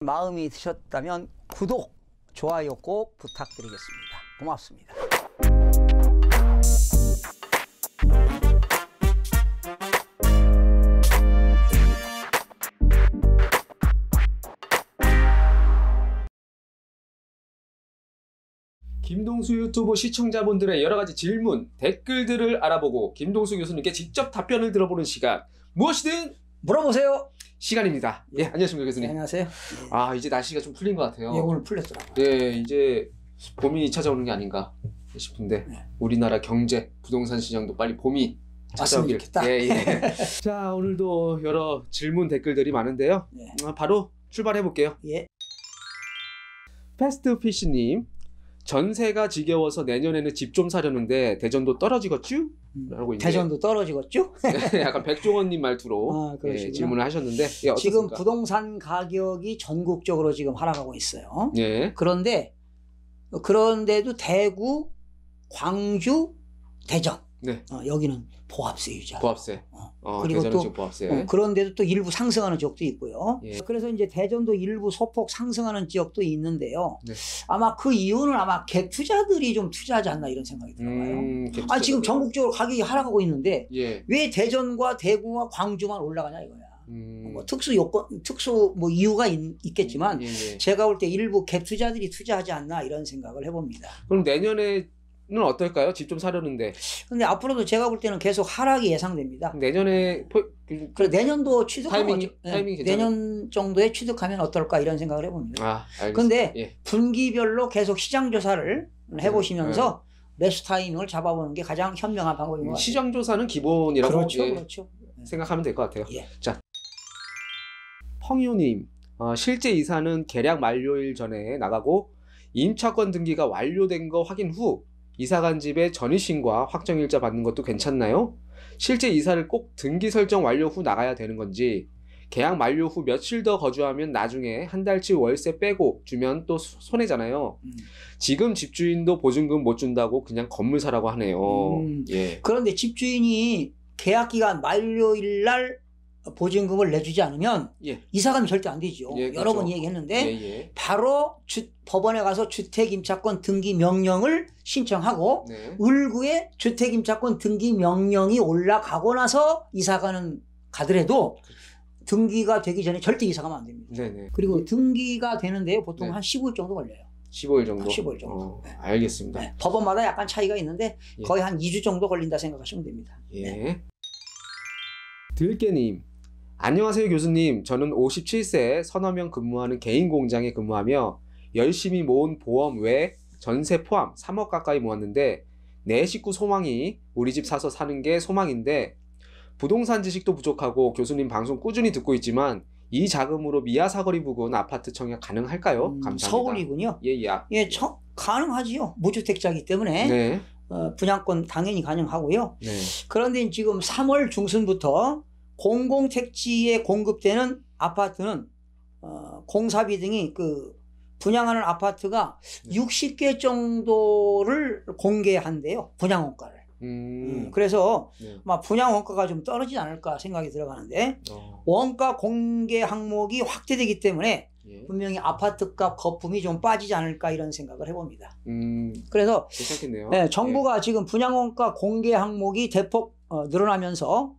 마음이 드셨다면 구독, 좋아요 꼭 부탁드리겠습니다. 고맙습니다. 김동수 유튜브 시청자분들의 여러가지 질문, 댓글들을 알아보고 김동수 교수님께 직접 답변을 들어보는 시간, 무엇이든 물어보세요. 시간입니다. 예, 안녕하십니까 교수님. 네, 안녕하세요. 아, 이제 날씨가 좀 풀린 것 같아요. 예, 오늘 풀렸더라고요. 예, 이제 봄이 찾아오는 게 아닌가 싶은데 네. 우리나라 경제, 부동산 시장도 빨리 봄이 찾아오길. 좋겠다. 예, 예. 자, 오늘도 여러 질문 댓글들이 많은데요. 네. 바로 출발해 볼게요. 예. 패스트피쉬님, 전세가 지겨워서 내년에는 집 좀 사려는데 대전도 떨어지겠쥬? 라고 이제 대전도 떨어지겠죠? 약간 백종원님 말투로 예, 질문을 하셨는데, 예, 지금 부동산 가격이 전국적으로 지금 하락하고 있어요. 예. 그런데도 대구, 광주, 대전, 네. 여기는 보합세 유지. 보합세. 그리고 대전은 또 지금 보합세. 그런데도 또 일부 상승하는 지역도 있고요. 예. 그래서 이제 대전도 일부 소폭 상승하는 지역도 있는데요. 네. 아마 그 이유는 아마 갭 투자들이 좀 투자하지 않나 이런 생각이 들어요. 지금 전국적으로 가격이 하락하고 있는데 예. 왜 대전과 대구와 광주만 올라가냐 이거야. 뭐 특수 뭐 이유가 있겠지만 예. 제가 볼 때 일부 갭 투자들이 투자하지 않나 이런 생각을 해봅니다. 그럼 내년에는 어떨까요? 집 좀 사려는데. 근데 앞으로도 제가 볼 때는 계속 하락이 예상됩니다. 내년에 그래 내년도 취득하면 타이밍이 내년 정도에 취득하면 어떨까 이런 생각을 해봅니다. 아, 알겠습니다. 근데 예. 분기별로 계속 시장 조사를 해보시면서 매수 타이밍을 잡아보는 게 가장 현명한 방법인 것 같아요. 시장 조사는 기본이라고 그렇죠, 예, 그렇죠. 생각하면 될 것 같아요. 예. 자, 펑유님, 실제 이사는 계약 만료일 전에 나가고 임차권 등기가 완료된 거 확인 후 이사간 집에 전입신고와 확정일자 받는 것도 괜찮나요? 실제 이사를 꼭 등기 설정 완료 후 나가야 되는 건지, 계약 만료 후 며칠 더 거주하면 나중에 한 달치 월세 빼고 주면 또 손해잖아요. 지금 집주인도 보증금 못 준다고 그냥 건물 사라고 하네요. 예. 그런데 집주인이 계약기간 만료일 날 보증금을 내주지 않으면 예. 이사가면 절대 안 되죠. 예, 여러 그렇죠. 번 얘기했는데 예. 바로 법원에 가서 주택임차권 등기 명령을 신청하고 네. 을구에 주택임차권 등기 명령이 올라가고 나서 이사가는 가더라도 등기가 되기 전에 절대 이사가면 안 됩니다. 네네. 그리고 등기가 되는데요. 보통 네. 한 15일 정도 걸려요. 15일 정도? 15일 정도. 네. 알겠습니다. 네. 법원마다 약간 차이가 있는데 예. 거의 한 2주 정도 걸린다 생각하시면 됩니다. 예. 네. 들깨님, 안녕하세요 교수님. 저는 57세 서너 명 근무하는 개인 공장에 근무하며 열심히 모은 보험 외 전세 포함 3억 가까이 모았는데 내 식구 소망이 우리 집 사서 사는 게 소망인데 부동산 지식도 부족하고 교수님 방송 꾸준히 듣고 있지만 이 자금으로 미아 사거리 부근 아파트 청약 가능할까요? 감사합니다. 서울이군요. 예. 가능하지요. 무주택자이기 때문에 네. 분양권 당연히 가능하고요. 네. 그런데 지금 3월 중순부터 공공택지에 공급되는 아파트는 공사비 등이 그 분양하는 아파트가 60개 정도를 공개한대요. 분양원가를. 그래서 네. 분양원가가 좀 떨어지지 않을까 생각이 들어가는데 원가 공개 항목이 확대되기 때문에 예. 분명히 아파트값 거품이 좀 빠지지 않을까 이런 생각을 해봅니다. 그래서 괜찮겠네요. 네, 정부가 지금 분양원가 공개 항목이 대폭 늘어나면서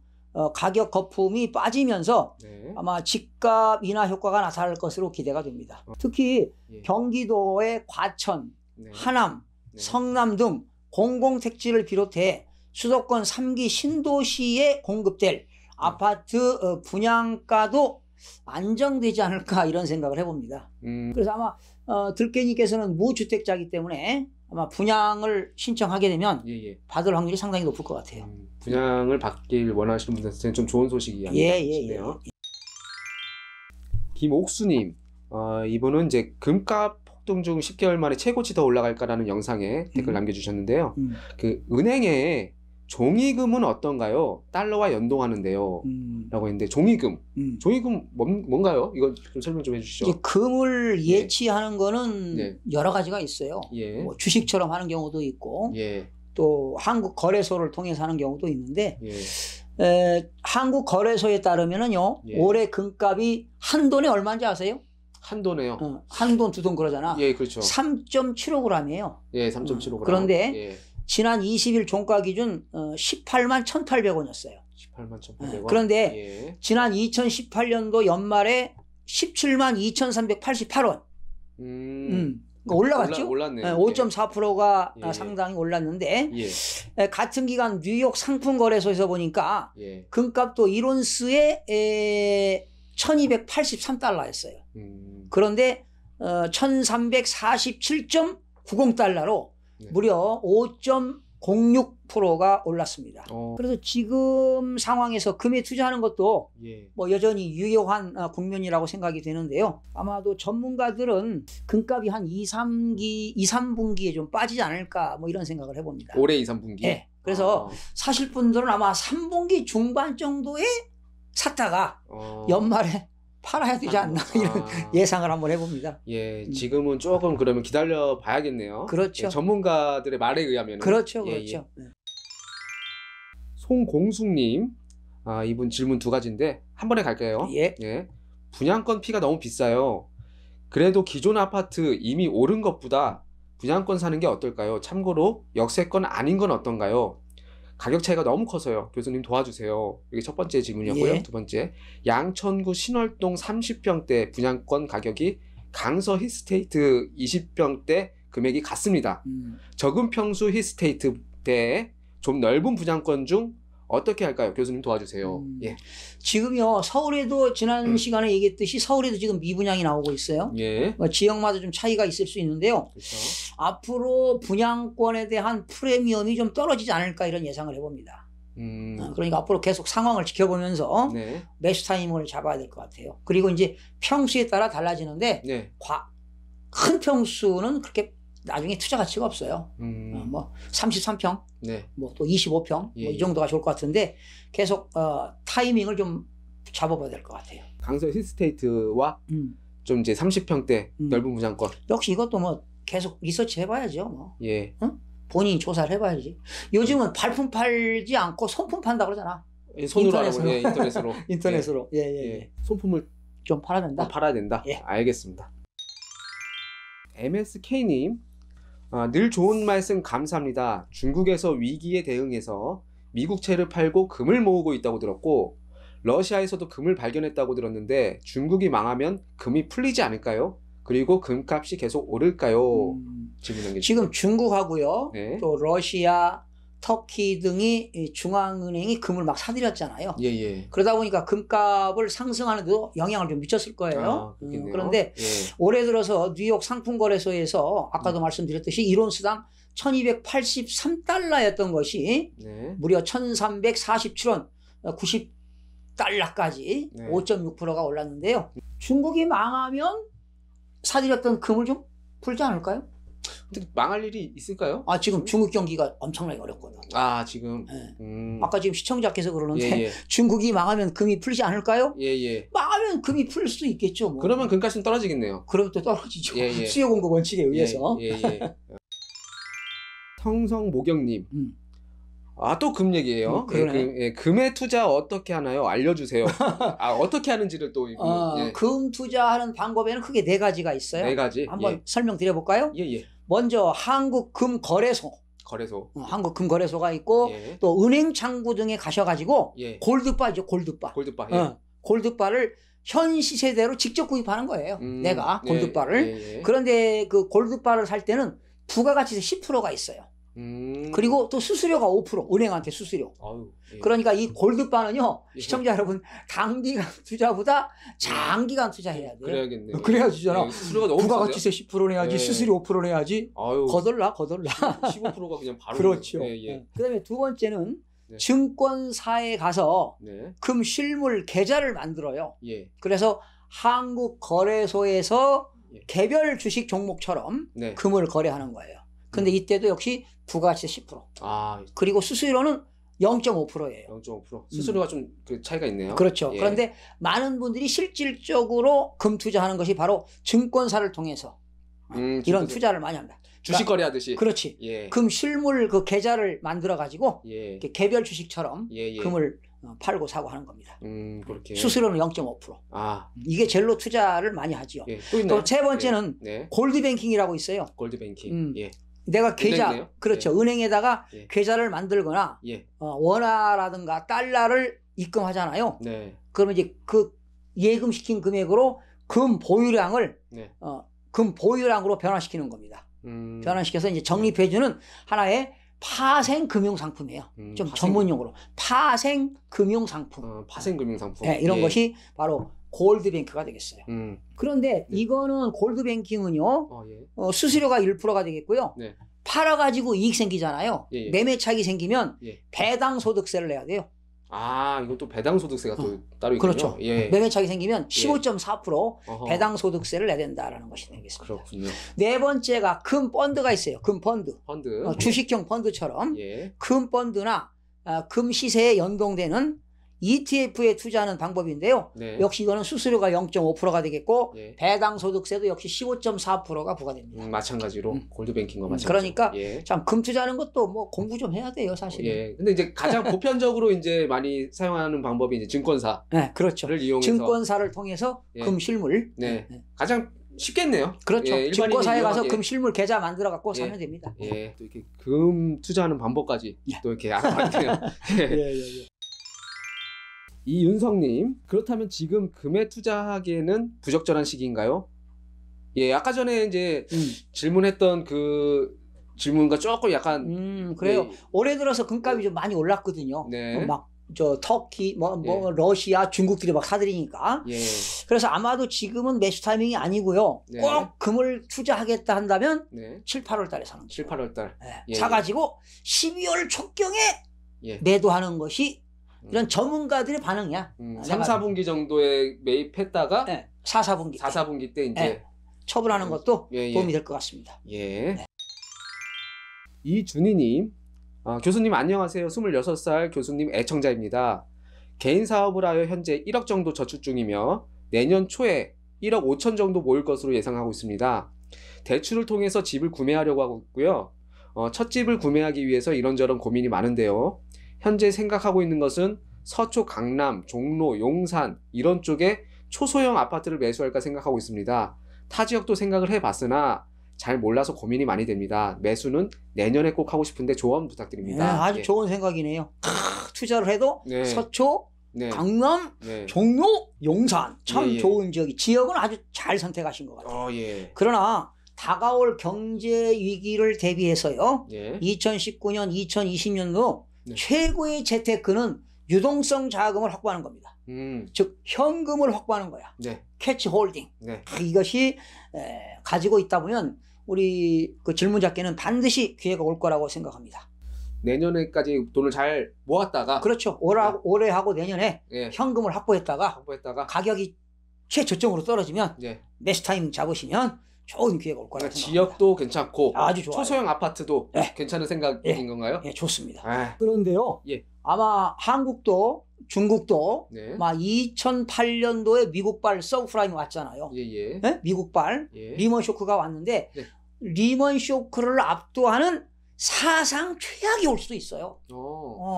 가격 거품이 빠지면서 네. 아마 집값 인하 효과가 나타날 것으로 기대가 됩니다. 특히 예. 경기도의 과천, 네. 하남, 네. 성남 등 공공택지를 비롯해 수도권 3기 신도시에 공급될 아파트 분양가도 안정되지 않을까 이런 생각을 해봅니다. 그래서 아마 들깨님께서는 무주택자이기 때문에 아마 분양을 신청하게 되면 예. 받을 확률이 상당히 높을 것 같아요. 분양을 받길 원하시는 분들한테는 좀 좋은 소식이 아닐까 싶네요. 김옥수님, 이분은 이제 금값 폭등 중 10개월 만에 최고치 더 올라갈까라는 영상에 댓글 남겨주셨는데요. 그 은행에 종이금은 어떤가요? 달러와 연동하는데요. 라고 했는데 종이금. 종이금 뭔가요? 이거 좀 설명 좀 해주시죠. 이제 금을 예치하는 거는 네. 여러 가지가 있어요. 예. 뭐 주식처럼 하는 경우도 있고 예. 또 한국 거래소를 통해서 하는 경우도 있는데 예. 한국 거래소에 따르면은요 예. 올해 금값이 한 돈에 얼마인지 아세요? 한도네요. 한 돈, 두 돈 그러잖아. 예, 그렇죠. 3.75g이에요. 예, 3.75g. 그런데 예. 지난 20일 종가 기준 18만 1,800원이었어요. 18만 1,800원. 그런데 예. 지난 2018년도 연말에 17만 2,388원. 그러니까 올라갔죠? 올랐네요. 5.4%가 예. 상당히 올랐는데 예. 같은 기간 뉴욕 상품거래소에서 보니까 예. 금값도 1온스에 1283달러였어요. 그런데 1347.90달러로 네. 무려 5.06%가 올랐습니다. 그래서 지금 상황에서 금에 투자하는 것도 예. 뭐 여전히 유효한 국면이라고 생각이 되는데요. 아마도 전문가들은 금값이 한 2, 3분기에 좀 빠지지 않을까 뭐 이런 생각을 해봅니다. 올해 2, 3분기? 네. 그래서 사실 분들은 아마 3분기 중반 정도에 샀다가 연말에 팔아야 되지 않나 이런 예상을 한번 해봅니다. 예, 지금은 조금 그러면 기다려 봐야겠네요. 그렇죠. 예, 전문가들의 말에 의하면. 그렇죠, 예, 그렇죠. 예. 송공숙님, 이분 질문 두 가지인데 한 번에 갈까요? 예. 예. 분양권 피가 너무 비싸요. 그래도 기존 아파트 이미 오른 것보다 분양권 사는 게 어떨까요? 참고로 역세권 아닌 건 어떤가요? 가격 차이가 너무 커서요. 교수님 도와주세요. 이게 첫 번째 질문이었고요. 예. 두 번째, 양천구 신월동 30평대 분양권 가격이 강서 히스테이트 20평대 금액이 같습니다. 적은 평수 히스테이트대에 좀 넓은 분양권 중 어떻게 할까요? 교수님 도와주세요. 예. 지금요, 서울에도 지난 시간에 얘기했듯이 서울에도 지금 미분양이 나오고 있어요. 예. 지역마다 좀 차이가 있을 수 있는데요. 그렇죠. 앞으로 분양권에 대한 프리미엄이 좀 떨어지지 않을까 이런 예상을 해봅니다. 그러니까 앞으로 계속 상황을 지켜보면서 네. 매수 타이밍을 잡아야 될 것 같아요. 그리고 이제 평수에 따라 달라지는데 네. 큰 평수는 그렇게 나중에 투자 가치가 없어요. 뭐 33평, 네. 뭐 또 25평, 예, 뭐 이 정도가 좋을 것 같은데 계속 타이밍을 좀 잡아봐야 될 것 같아요. 강서 히스테이트와 좀 이제 30평대 넓은 분양권. 역시 이것도 뭐 계속 리서치 해봐야죠. 뭐. 예. 본인이 조사를 해봐야지. 요즘은 발품 팔지 않고 손품 판다 그러잖아. 예, 손으로 인터넷으로. 하라고. 예, 인터넷으로. 인터넷으로. 예, 예, 예. 예. 손품을 좀 팔아야 된다. 팔아야 된다. 예. 알겠습니다. MSK님, 늘 좋은 말씀 감사합니다. 중국에서 위기에 대응해서 미국채를 팔고 금을 모으고 있다고 들었고 러시아에서도 금을 발견했다고 들었는데 중국이 망하면 금이 풀리지 않을까요? 그리고 금값이 계속 오를까요? 질문 지금 중국하고요, 네. 또 러시아, 터키 등이 이 중앙은행이 금을 막 사들였잖아요. 예, 예. 그러다 보니까 금값을 상승하는 데도 영향을 좀 미쳤을 거예요. 그렇겠네요. 그런데 예. 올해 들어서 뉴욕 상품거래소에서 아까도 말씀드렸듯이 1온스당 1283달러였던 것이 네. 무려 1347원 90달러까지 네. 5.6%가 올랐는데요. 중국이 망하면 사들였던 금을 좀 풀지 않을까요? 근데 망할 일이 있을까요? 지금 중국 경기가 엄청나게 어렵거든. 지금. 네. 음. 아까 지금 시청자께서 그러는데 예, 예. 중국이 망하면 금이 풀지 않을까요? 예, 예. 망하면 금이 풀 수 있겠죠. 뭐. 그러면 금값은 떨어지겠네요. 그러면 또 떨어지죠. 예, 예. 수요 공급 원칙에 의해서. 예, 예. 성성모경님. 또 금 얘기예요. 그러네. 금에 투자 어떻게 하나요? 알려주세요. 어떻게 하는지를 또 예. 금 투자하는 방법에는 크게 네 가지가 있어요. 네 가지. 한번 예. 설명드려 볼까요? 예, 예. 먼저 한국금거래소. 거래소. 한국금거래소가 있고 예. 또 은행창구 등에 가셔가지고 예. 골드바죠, 골드바. 골드바. 예. 골드바를 현 시세대로 직접 구입하는 거예요. 내가 골드바를. 예, 예. 그런데 그 골드바를 살 때는 부가가치세 10%가 있어요. 그리고 또 수수료가 5%, 은행한테 수수료. 아유, 예. 그러니까 이 골드바는요, 예. 시청자 여러분, 단기간 투자보다 장기간 투자해야 돼요. 그래야겠네요. 그래야 주잖아. 예, 수수료가 너무 부가가치세 10% 내야지, 예. 수수료 5% 내야지. 아유, 거덜나. 15%가 그냥 바로. 그렇죠. 예, 예. 그다음에 두 번째는 네. 증권사에 가서 네. 금 실물 계좌를 만들어요. 예. 그래서 한국거래소에서 예. 개별 주식 종목처럼 네. 금을 거래하는 거예요. 근데 이때도 역시 부가가치세 10%. 그리고 수수료는 0.5%예요. 0.5%. 수수료가 좀 그 차이가 있네요. 그렇죠. 예. 그런데 많은 분들이 실질적으로 금 투자하는 것이 바로 증권사를 통해서 이런 투자를 많이 합니다. 주식 거래하듯이. 그렇지. 예. 금 실물 그 계좌를 만들어 가지고 예. 이렇게 개별 주식처럼 예, 예. 금을 팔고 사고 하는 겁니다. 그렇게. 수수료는 0.5%. 아, 이게 젤로 투자를 많이 하지요. 예. 또 있나요? 또 세 번째는 예. 네. 골드뱅킹이라고 있어요. 골드뱅킹. 예. 내가 계좌, 은행이네요? 그렇죠. 은행에다가 예. 계좌를 만들거나 예. 원화라든가 달러를 입금하잖아요. 네. 그러면 이제 그 예금시킨 금액으로 금 보유량을 네. 금 보유량으로 변화시키는 겁니다. 변화시켜서 이제 적립해주는 하나의 파생 금융 상품이에요. 좀 파생. 전문용어로 파생 금융 상품. 파생 금융 상품. 네, 이런 예. 것이 바로 골드뱅크가 되겠어요. 그런데 네. 이거는 골드뱅킹은요, 예. 수수료가 1%가 되겠고요. 네. 팔아가지고 이익 생기잖아요. 예, 예. 매매 차익이 생기면 예. 배당 소득세를 내야 돼요. 아, 이건 또 배당 소득세가 또 따로 있군요. 그렇죠. 예. 매매 차익이 생기면 15.4% 어허. 배당 소득세를 내야 된다라는 것이 되겠습니다. 그렇군요. 네 번째가 금 펀드가 있어요. 금 펀드. 펀드. 주식형 펀드처럼 예. 금 펀드나 금 시세에 연동되는 ETF에 투자하는 방법인데요. 네. 역시 이거는 수수료가 0.5%가 되겠고 예. 배당 소득세도 역시 15.4%가 부과됩니다. 마찬가지로 골드뱅킹과 마찬가지. 그러니까 예. 참 금 투자하는 것도 뭐 공부 좀 해야 돼요, 사실은. 예. 근데 이제 가장 보편적으로 이제 많이 사용하는 방법이 이제 증권사를 네, 그렇죠. 이용해서 증권사를 통해서 예. 금 실물. 네. 가장 쉽겠네요. 그렇죠. 예, 일반인이 증권사에 가서 이용하기에. 금 실물 계좌 만들어 갖고 예. 사면 됩니다. 예. 또 이렇게 금 투자하는 방법까지 예. 또 이렇게 알아봤네요. 예. 이윤성님, 그렇다면 지금 금에 투자하기에는 부적절한 시기인가요? 예, 아까 전에 이제 질문했던 그 질문과 조금 약간 그래요. 예, 올해 들어서 금값이 좀 많이 올랐거든요. 네. 막 저 터키, 예. 러시아, 중국들이 막 사들이니까. 예, 그래서 아마도 지금은 매수 타이밍이 아니고요. 네. 꼭 금을 투자하겠다 한다면 네. 7, 8월 달에 사는 거죠. 7, 8월 달. 예. 예, 사가지고 12월 초경에 예. 매도하는 것이 이런 전문가들의 반응이야. 3, 4분기 정도에 매입했다가 네. 4, 4분기 4, 4분기 때 이제 네. 처분하는 것도 예, 예. 도움이 될 것 같습니다. 예. 네. 이준희님, 교수님 안녕하세요. 26살 교수님 애청자입니다. 개인 사업을 하여 현재 1억 정도 저축 중이며 내년 초에 1억 5천 정도 모일 것으로 예상하고 있습니다. 대출을 통해서 집을 구매하려고 하고 있고요. 첫 집을 구매하기 위해서 이런저런 고민이 많은데요. 현재 생각하고 있는 것은 서초, 강남, 종로, 용산 이런 쪽에 초소형 아파트를 매수할까 생각하고 있습니다. 타 지역도 생각을 해봤으나 잘 몰라서 고민이 많이 됩니다. 매수는 내년에 꼭 하고 싶은데 조언 네, 부탁드립니다. 아주 예. 좋은 생각이네요. 투자를 해도 네. 서초, 네. 강남, 네. 종로, 용산 참 예, 예. 좋은 지역은 아주 잘 선택하신 것 같아요. 예. 그러나 다가올 경제 위기를 대비해서요. 예. 2019년, 2020년도 네. 최고의 재테크는 유동성 자금을 확보하는 겁니다. 즉 현금을 확보하는 거야. 네. 캐치 홀딩. 네. 이것이 가지고 있다 보면 우리 그 질문자께는 반드시 기회가 올 거라고 생각합니다. 내년에까지 돈을 잘 모았다가 그렇죠. 올해 하고 내년에 예. 현금을 확보했다가 확보했다가 가격이 최저점으로 떨어지면 예. 매수 타임 잡으시면 좋은 기회가 올 거라고 그러니까 생각합니다. 지역도 괜찮고 아주 좋아요. 초소형 아파트도 네. 괜찮은 생각인 예. 건가요? 예, 좋습니다. 아, 그런데요. 예. 아마 한국도 중국도 네. 막 2008년도에 미국발 서브프라임이 왔잖아요. 예. 네? 미국발 예. 리먼 쇼크가 왔는데 네. 리먼 쇼크를 압도하는 사상 최악이 올 수도 있어요.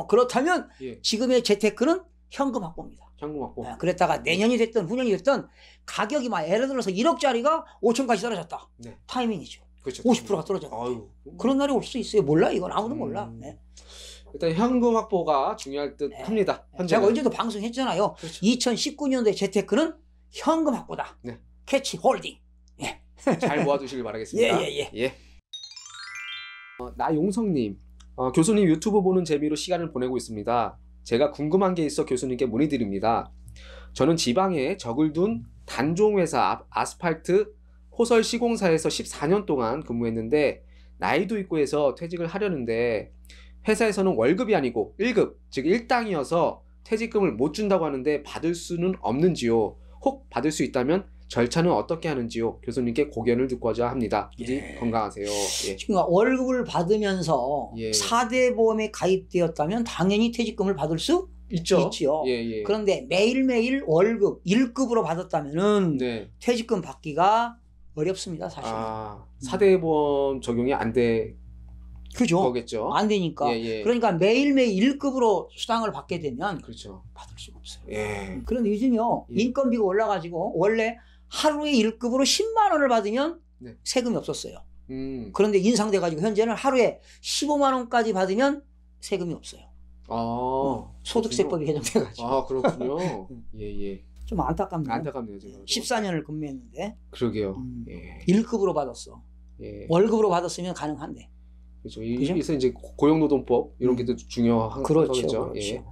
그렇다면 예. 지금의 재테크는 현금 확보입니다. 현금 확보. 그랬다가 내년이 됐든 후년이 됐든 가격이 막 예를 들어서 1억짜리가 5천까지 떨어졌다. 네. 타이밍이죠. 그렇죠. 50%가 떨어졌다. 아유. 그런 날이 올 수 있어요. 몰라 이건 아무도 몰라. 네. 일단 현금 확보가 중요할 듯 네. 합니다. 제가 현재는. 언제도 방송했잖아요. 그렇죠. 2019년도의 재테크는 현금 확보다. 네. 캐치 홀딩. 잘 모아두시길 바라겠습니다. 예. 나용성님, 교수님 유튜브 보는 재미로 시간을 보내고 있습니다. 제가 궁금한 게 있어 교수님께 문의드립니다. 저는 지방에 적을 둔 단종회사 아스팔트 호설 시공사에서 14년 동안 근무했는데 나이도 있고 해서 퇴직을 하려는데 회사에서는 월급이 아니고 1급, 즉 1당이어서 퇴직금을 못 준다고 하는데 받을 수는 없는지요? 혹 받을 수 있다면 절차는 어떻게 하는지요? 교수님께 고견을 듣고자 합니다. 부디 예. 건강하세요. 예. 지금 월급을 받으면서 예. 4대 보험에 가입되었다면 당연히 퇴직금을 받을 수 있죠. 있지요. 예. 그런데 매일매일 월급 1급으로 받았다면은 네. 퇴직금 받기가 어렵습니다, 사실. 4대 보험 적용이 안 돼. 그죠? 거겠죠. 안 되니까. 예, 예. 그러니까 매일매일 1급으로 수당을 받게 되면 그렇죠. 받을 수가 없어요. 예. 그런데 요즘요, 예. 인건비가 올라가지고 원래 하루에 1급으로 10만 원을 받으면 네. 세금이 없었어요. 음. 그런데 인상돼가지고 현재는 하루에 15만 원까지 받으면 세금이 없어요. 아, 소득세법이 개정돼가지고. 아, 그렇군요. 예, 예. 좀 안타깝네요. 안타깝네요, 제가. 14년을 근무했는데 그러게요. 예. 1급으로 받았어. 예. 월급으로 받았으면 가능한데. 그렇죠. 그죠? 그래서 이제 고용노동법 이런 게 또 중요한 그렇죠. 거겠죠. 그렇죠. 예.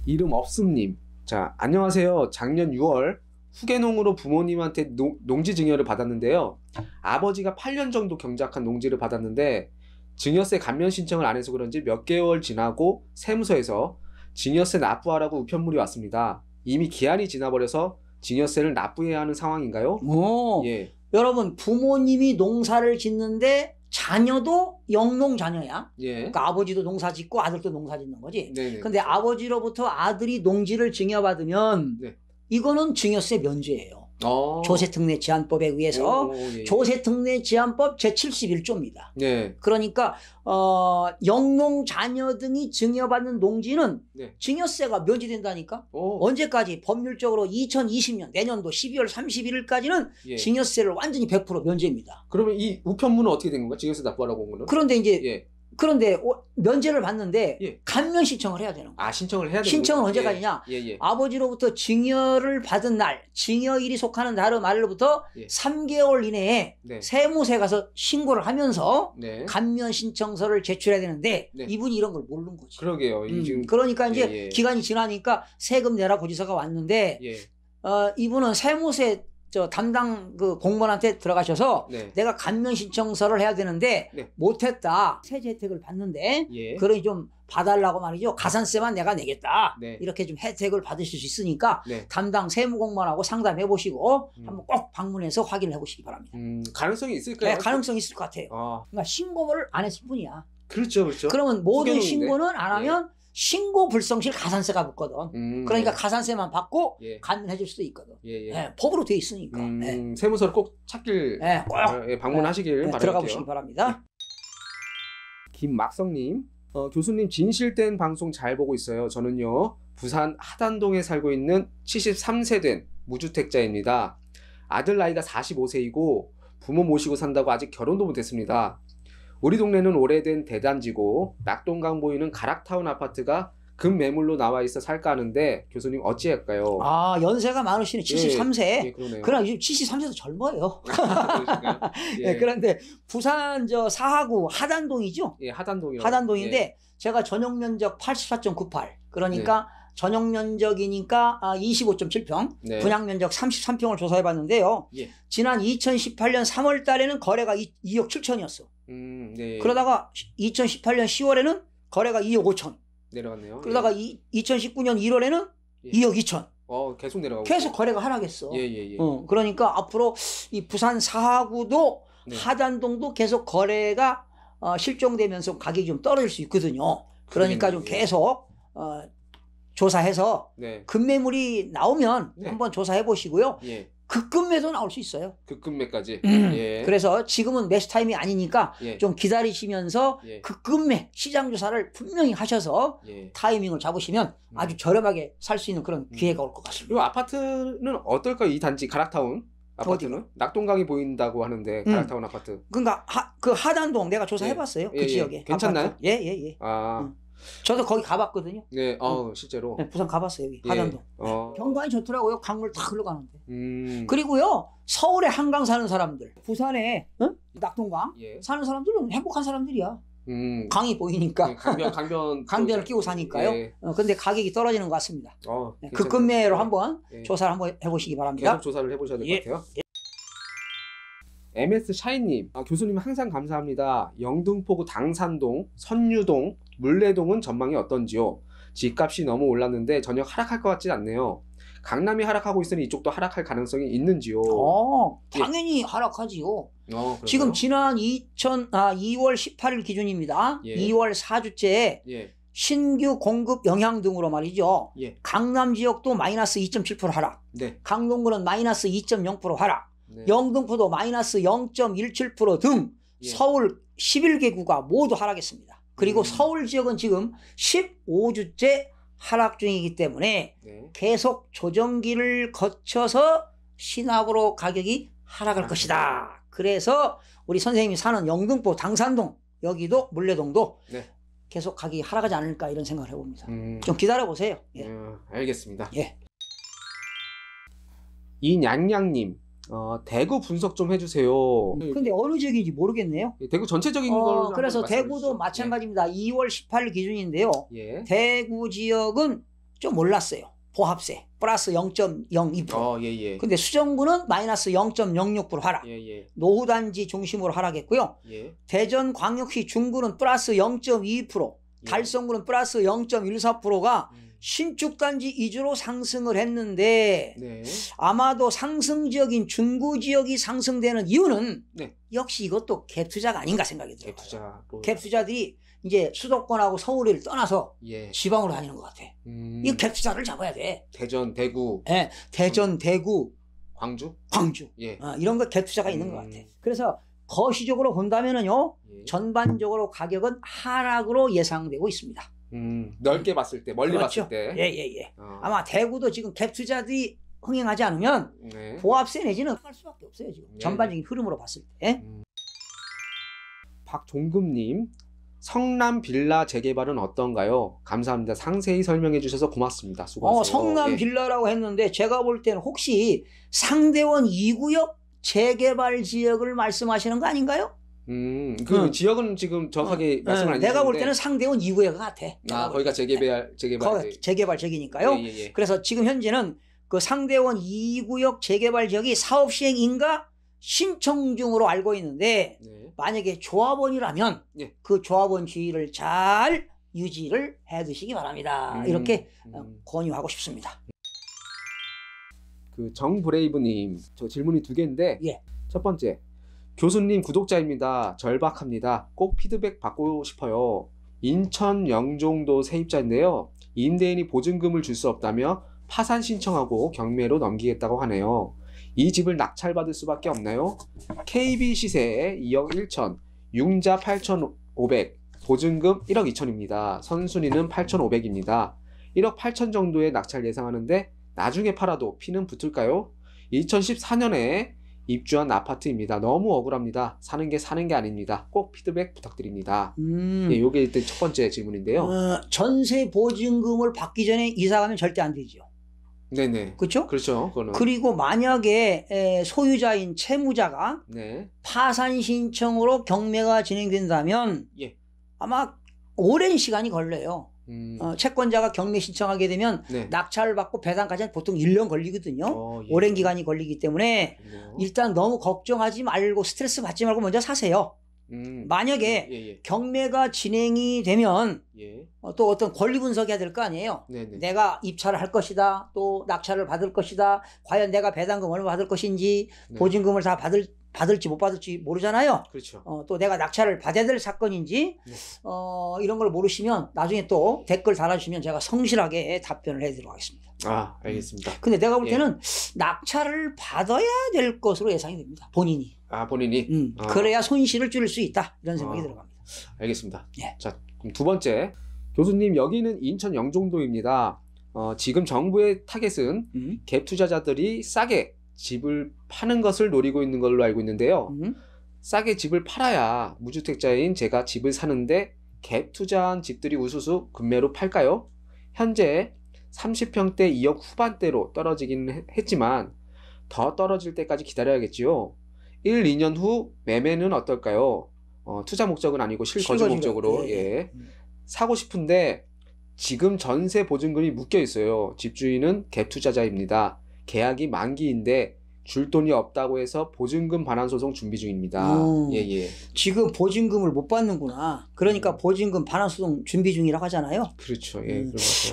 이름 없음님. 자, 안녕하세요. 작년 6월 후계농으로 부모님한테 농지 증여를 받았는데요. 아버지가 8년 정도 경작한 농지를 받았는데 증여세 감면 신청을 안 해서 그런지 몇 개월 지나고 세무서에서 증여세 납부하라고 우편물이 왔습니다. 이미 기한이 지나버려서 증여세를 납부해야 하는 상황인가요? 오, 예. 여러분 부모님이 농사를 짓는데 자녀도 영농 자녀야. 예. 그러니까 아버지도 농사 짓고 아들도 농사 짓는 거지. 네네. 근데 아버지로부터 아들이 농지를 증여받으면 네. 이거는 증여세 면제예요. 어. 조세특례제한법에 의해서 오, 예, 예. 조세특례제한법 제71조입니다. 네. 그러니까 영농 자녀 등이 증여받는 농지는 네. 증여세가 면제된다니까. 오. 언제까지? 법률적으로 2020년 내년도 12월 31일까지는 예. 증여세를 완전히 100% 면제입니다. 그러면 이 우편물은 어떻게 된 건가? 증여세 납부하라고 온 거는? 그런데 이제 예. 그런데 면제를 받는데 예. 감면 신청을 해야 되는 거예요. 아, 신청을 해야 되는 신청은 언제까지냐? 예, 예. 아버지로부터 증여를 받은 날, 증여일이 속하는 날로부터 예. 3개월 이내에 네. 세무서에 가서 신고를 하면서 네. 감면 신청서를 제출해야 되는데 네. 이분이 이런 걸 모르는 거지. 그러게요. 이 지금 그러니까 이제 예, 예. 기간이 지나니까 세금 내라 고지서가 왔는데 예. 이분은 세무세 담당 그 공무원한테 들어가셔서 네. 내가 감면 신청서를 해야 되는데 네. 못했다. 세제 혜택을 받는데 예. 그러니 좀 봐달라고 말이죠. 가산세만 내가 내겠다. 네. 이렇게 좀 혜택을 받으실 수 있으니까 네. 담당 세무공무원하고 상담해 보시고 음. 한번 꼭 방문해서 확인을 해보시기 바랍니다. 가능성이 있을까요? 네, 가능성이 있을 것 같아요. 아, 그러니까 신고를 안 했을 뿐이야. 그렇죠, 그렇죠. 그러면 모든 후계농인데. 신고는 안 하면 신고 불성실 가산세가 붙거든. 그러니까 네. 가산세만 받고 예. 감면해 줄 수도 있거든. 예, 예. 네, 법으로 돼 있으니까. 네. 세무서를 꼭 찾길 네, 꼭 예, 방문하시길 네, 바랄게요. 들어가 보시기 바랍니다. 김막성님, 교수님 진실된 방송 잘 보고 있어요. 저는요 부산 하단동에 살고 있는 73세 된 무주택자입니다. 아들 나이가 45세이고 부모 모시고 산다고 아직 결혼도 못했습니다. 우리 동네는 오래된 대단지고 낙동강 보이는 가락타운 아파트가 급매물로 나와 있어 살까 하는데 교수님 어찌할까요? 아, 연세가 많으시네. 73세. 예, 그러네요. 그러나 요즘 73세도 젊어요. 그러시나요? 예. 네, 그런데 부산 사하구 하단동이죠. 예, 하단동이라고. 하단동인데 예. 제가 전용 면적 84.98. 그러니까 전용 면적이니까 25.7평, 네. 분양 면적 33평을 조사해 봤는데요. 예. 지난 2018년 3월 달에는 거래가 2억 7천이었어. 네. 그러다가 2018년 10월에는 거래가 2억 5천. 내려갔네요. 그러다가 2019년 1월에는 예. 2억 2천. 계속 내려가고 계속 있어요. 거래가 하락했어. 예, 예, 예. 그러니까 앞으로 이 부산 사하구도 네. 하단동도 계속 거래가 실종되면서 가격이 좀 떨어질 수 있거든요. 그러니까 좀 그러겠네요. 예. 계속 조사해서 네. 급매물이 나오면 네. 한번 조사해 보시고요. 예. 급매도 나올 수 있어요. 급매까지. 예. 그래서 지금은 매수 타임이 아니니까 예. 좀 기다리시면서 예. 급매 시장 조사를 분명히 하셔서 예. 타이밍을 잡으시면 아주 저렴하게 살 수 있는 그런 기회가 올 것 같습니다. 그리고 아파트는 어떨까요? 이 단지 가락타운 아파트는 낙동강이 보인다고 하는데 가락타운 아파트. 그러니까 그 하단동 내가 조사해봤어요. 예, 그 예. 지역에. 괜찮나요? 아파트. 예. 아, 저도 거기 가봤거든요. 네. 실제로. 네, 부산 가봤어요. 여기 예. 하단동. 경관이 좋더라고요. 강물 다 흘러가는데. 그리고요 서울에 한강 사는 사람들, 부산에 낙동강 예. 사는 사람들은 행복한 사람들이야. 강이 보이니까. 예, 강변 강변을 끼고 사니까요. 예. 근데 가격이 떨어지는 것 같습니다. 네, 괜찮네요. 급매로 한번 예. 조사를 한번 해보시기 바랍니다. 계속 조사를 해보셔야 될 것 예. 같아요. MS 샤인님, 교수님 항상 감사합니다. 영등포구 당산동, 선유동, 물레동은 전망이 어떤지요? 집값이 너무 올랐는데 전혀 하락할 것 같지 않네요. 강남이 하락하고 있으니 이쪽도 하락할 가능성이 있는지요? 당연히 하락하지요. 그런가요? 지금 지난 2월 18일 기준입니다. 예. 2월 4주째 예. 신규 공급 영향 등으로 말이죠. 예. 강남 지역도 마이너스 2.7% 하락, 네. 강동구는 마이너스 2.0% 하락, 네. 영등포도 마이너스 0.17% 등 예. 서울 11개 구가 모두 하락했습니다. 그리고 서울 지역은 지금 15주째 하락 중이기 때문에 네. 계속 조정기를 거쳐서 신학으로 가격이 하락할 것이다. 그래서 우리 선생님이 사는 영등포 당산동, 여기도 물레동도 네. 계속 가격이 하락하지 않을까 이런 생각을 해봅니다. 좀 기다려보세요. 예. 알겠습니다. 예. 이냥냥님, 대구 분석 좀 해주세요. 근데 어느 지역인지 모르겠네요. 대구 전체적인 걸 그래서 한번 대구도 말씀해 주시죠. 마찬가지입니다. 2월 18일 기준인데요. 예. 대구 지역은 좀 올랐어요. 보합세 플러스 0.02%. 예. 근데 수정구는 마이너스 0.06% 하락. 예. 노후단지 중심으로 하락했고요. 예. 대전광역시 중구는 플러스 0.2%, 달성구는 플러스 0.14%가 신축단지 위주로 상승을 했는데 네. 아마도 상승 지역인 중구 지역이 상승되는 이유는 네. 역시 이것도 갭 투자가 아닌가 생각이 들어요. 갭투자로. 갭 투자들이 이제 수도권하고 서울을 떠나서 예. 지방으로 다니는 것 같아. 이 갭 투자를 잡아야 돼. 대전, 대구, 네, 대전, 대구, 광주, 예. 예. 이런 거 갭 투자가 있는 것 같아. 그래서 거시적으로 본다면은요, 예. 전반적으로 가격은 하락으로 예상되고 있습니다. 넓게 봤을 때, 멀리 그렇죠. 봤을 때. 예. 아마 대구도 지금 갭 투자들이 흥행하지 않으면 네. 보합세 내지는 할 수밖에 없어요. 지금 네. 전반적인 흐름으로 봤을 때. 박종금님, 성남 빌라 재개발은 어떤가요? 감사합니다. 상세히 설명해 주셔서 고맙습니다. 수고하세요. 성남 예. 빌라라고 했는데 제가 볼 때는 혹시 상대원 2구역 재개발 지역을 말씀하시는 거 아닌가요? 지역은 지금 정확하게 말씀을 안 해주셨는데 내가 볼 때는 상대원 2구역 같아. 거기가 재개발 재개발 지역이니까요. 예. 그래서 지금 현재는 그 상대원 2구역 재개발 지역이 사업 시행인가 신청 중으로 알고 있는데 네. 만약에 조합원이라면 예. 그 조합원 지위를 잘 유지를 해 두시기 바랍니다. 이렇게 권유하고 싶습니다. 그 정브레이브님, 저 질문이 2개인데 예. 첫 번째, 교수님 구독자입니다. 절박합니다. 꼭 피드백 받고 싶어요. 인천 영종도 세입자인데요. 임대인이 보증금을 줄 수 없다며 파산 신청하고 경매로 넘기겠다고 하네요. 이 집을 낙찰받을 수밖에 없나요? KB 시세에 2억 1천, 융자 8,500, 보증금 1억 2천입니다. 선순위는 8,500입니다. 1억 8천 정도의 낙찰 예상하는데 나중에 팔아도 피는 붙을까요? 2014년에 입주한 아파트입니다. 너무 억울합니다. 사는 게 아닙니다. 꼭 피드백 부탁드립니다. 예, 요게 일단 첫 번째 질문인데요. 전세 보증금을 받기 전에 이사 가면 절대 안 되죠. 네네. 그렇죠? 그렇죠. 그거는. 그리고 만약에 소유자인 채무자가 네. 파산 신청으로 경매가 진행된다면 예. 아마 오랜 시간이 걸려요. 채권자가 경매 신청하게 되면 네. 낙찰을 받고 배당까지는 보통 1년 걸리거든요. 예. 오랜 기간이 걸리기 때문에 그렇네요. 일단 너무 걱정하지 말고 스트레스 받지 말고 먼저 사세요. 만약에 예. 경매가 진행이 되면 예. 또 어떤 권리 분석해야 될 거 아니에요. 네네. 내가 입찰을 할 것이다. 또 낙찰을 받을 것이다. 과연 내가 배당금 얼마 받을 것인지 네. 보증금을 다 받을지 못 받을지 모르잖아요. 그렇죠. 또 내가 낙찰을 받아야 될 사건인지 네. 이런 걸 모르시면 나중에 또 댓글 달아주시면 제가 성실하게 답변을 해드리도록 하겠습니다. 알겠습니다. 근데 내가 볼 예. 때는 낙찰을 받아야 될 것으로 예상이 됩니다. 본인이. 본인이? 그래야 손실을 줄일 수 있다. 이런 생각이 들어갑니다. 알겠습니다. 예. 자, 그럼 2번째. 교수님, 여기는 인천 영종도입니다. 지금 정부의 타겟은 갭 투자자들이 싸게 집을 파는 것을 노리고 있는 걸로 알고 있는데요. 싸게 집을 팔아야 무주택자인 제가 집을 사는데 갭 투자한 집들이 우수수 급매로 팔까요? 현재 30평대 2억 후반대로 떨어지긴 했지만 더 떨어질 때까지 기다려야겠지요. 1, 2년 후 매매는 어떨까요? 투자 목적은 아니고 실거주 목적으로 예. 사고 싶은데 지금 전세 보증금이 묶여 있어요. 집주인은 갭 투자자입니다. 계약이 만기인데 줄 돈이 없다고 해서 보증금 반환 소송 준비 중입니다. 예. 지금 보증금을 못 받는구나. 그러니까 보증금 반환 소송 준비 중이라고 하잖아요. 그렇죠. 예.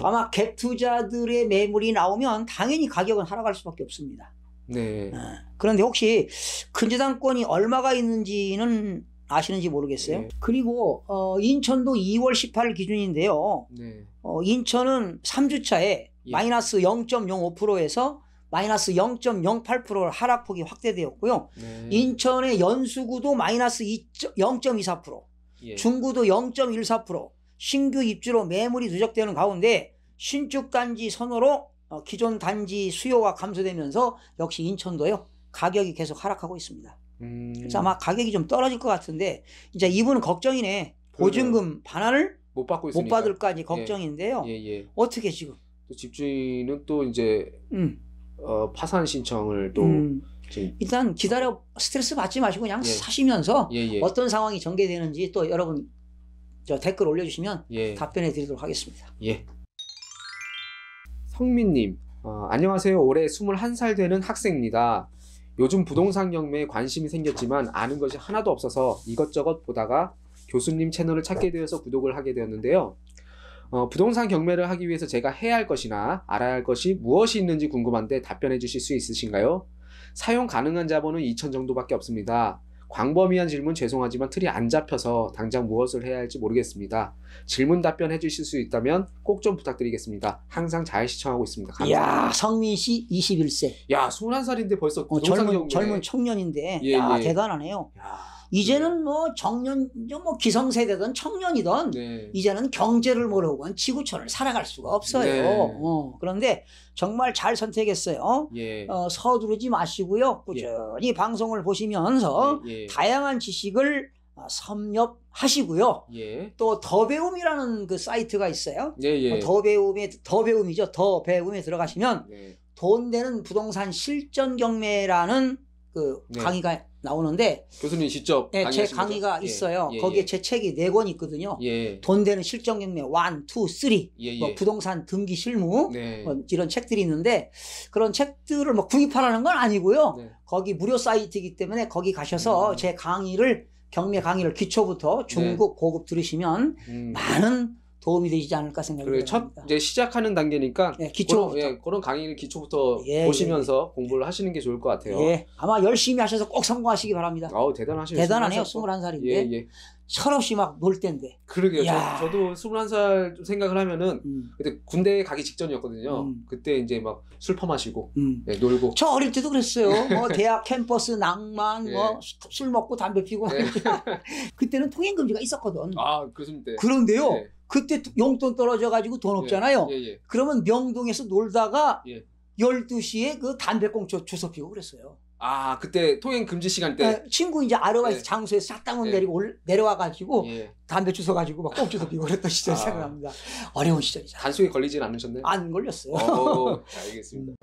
아마 갭 투자들의 매물이 나오면 당연히 가격은 하락할 수밖에 없습니다. 네. 그런데 혹시 근저당권이 얼마가 있는지는 아시는지 모르겠어요. 네. 그리고 인천도 2월 18일 기준인데요. 네. 인천은 3주차에 예. 마이너스 0.05%에서 마이너스 0.08%를 하락폭이 확대되었고요. 네. 인천의 연수구도 마이너스 0.24%, 예. 중구도 0.14%, 신규 입주로 매물이 누적되는 가운데 신축 단지 선호로 기존 단지 수요가 감소되면서 역시 인천도요 가격이 계속 하락하고 있습니다. 그래서 아마 가격이 좀 떨어질 것 같은데 이제 이분은 걱정이네. 보증금 반환을 못 받고 못 있으니까. 받을까지 걱정인데요. 예. 어떻게 지금? 또 집주인은 또 이제 파산 신청을 또 지금 일단 기다려 스트레스 받지 마시고 그냥 예. 사시면서 예. 어떤 상황이 전개되는지 또 여러분 저 댓글 올려주시면 예. 답변해 드리도록 하겠습니다. 예. 성민님, 안녕하세요. 올해 21살 되는 학생입니다. 요즘 부동산 경매에 관심이 생겼지만 아는 것이 하나도 없어서 이것저것 보다가 교수님 채널을 찾게 되어서 구독을 하게 되었는데요. 부동산 경매를 하기 위해서 제가 해야 할 것이나 알아야 할 것이 무엇이 있는지 궁금한데 답변해 주실 수 있으신가요? 사용 가능한 자본은 2천 정도밖에 없습니다. 광범위한 질문 죄송하지만 틀이 안 잡혀서 당장 무엇을 해야 할지 모르겠습니다. 질문 답변해 주실 수 있다면 꼭 좀 부탁드리겠습니다. 항상 잘 시청하고 있습니다. 감사합니다. 이야, 성민 씨 21세. 야, 21살인데 벌써 부동산 경매. 젊은 청년인데 예, 야, 예. 대단하네요. 야, 이제는 뭐 기성세대든 청년이든 네. 이제는 경제를 모르고는 지구촌을 살아갈 수가 없어요. 네. 그런데 정말 잘 선택했어요. 예. 서두르지 마시고요. 꾸준히 방송을 보시면서 예. 다양한 지식을 섭렵하시고요. 예. 또 더배움이라는 그 사이트가 있어요. 예. 더배움이죠. 더배움에 들어가시면 네. 돈 되는 부동산 실전 경매라는 그 네. 강의가 나오는데 교수님 직접 제 강의하신 강의가 거죠? 있어요. 예. 거기에 제 책이 4권 있거든요. 예. 돈 되는 실전 경매 1, 2, 3, 예. 뭐 부동산 등기 실무 네. 뭐 이런 책들이 있는데 그런 책들을 뭐 구입하라는 건 아니고요. 네. 거기 무료 사이트이기 때문에 거기 가셔서 제 강의를 경매 강의를 기초부터 중급 고급 들으시면 많은 도움이 되지 않을까 생각이 그리고 듭니다. 이제 시작하는 단계니까 네, 기초부터. 그런 강의를 기초부터 예, 보시면서 공부를 하시는 게 좋을 것 같아요. 예, 아마 열심히 하셔서 꼭 성공하시기 바랍니다. 아우 대단하시네요. 대단하네요. 21살. 21살인데 예. 철없이 막 놀 때인데. 그러게요. 야. 저도 21살 생각을 하면은 그때 군대 가기 직전이었거든요. 그때 이제 막 술 퍼마시고 네, 놀고. 저 어릴 때도 그랬어요. 뭐 대학 캠퍼스 낭만, 예. 뭐 술 먹고 담배 피고. 예. 그때는 통행 금지가 있었거든. 아 교수님 때. 그런데요. 예. 그때 용돈 떨어져 가지고 돈 없잖아요. 예. 그러면 명동에서 놀다가 예. 12시에 그 담배꽁초 주워 피고 그랬어요. 아 그때 통행 금지 시간 때. 친구 이제 아르바이트 예. 장소에 싹땅을 예. 내리고 내려와 가지고 예. 담배 주워 가지고 막 꽁초도 피고 그랬던 시절 아. 생각납니다. 어려운 시절이죠. 단속에 걸리진 않으셨나요? 안 걸렸어요. 알겠습니다.